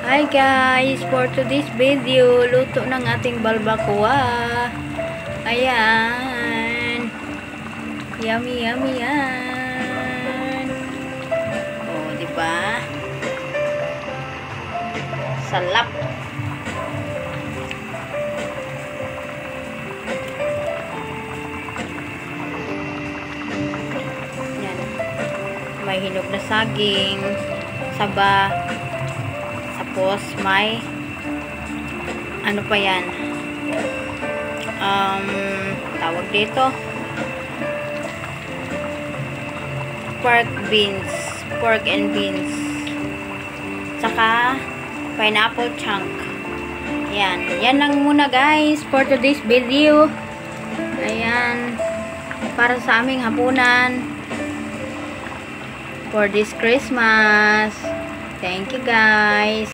Hi guys, for today's video, luto ng ating balbacoa. Ayan. Yummy, yummy yan. Oh, di ba? Salap. Yan. May hinog na saging, saba. Tapos may ano pa yan, tawag dito, pork and beans, saka pineapple chunk. Yan lang muna guys for today's video. Ayan, para sa aming hapunan for this Christmas. Thank you guys.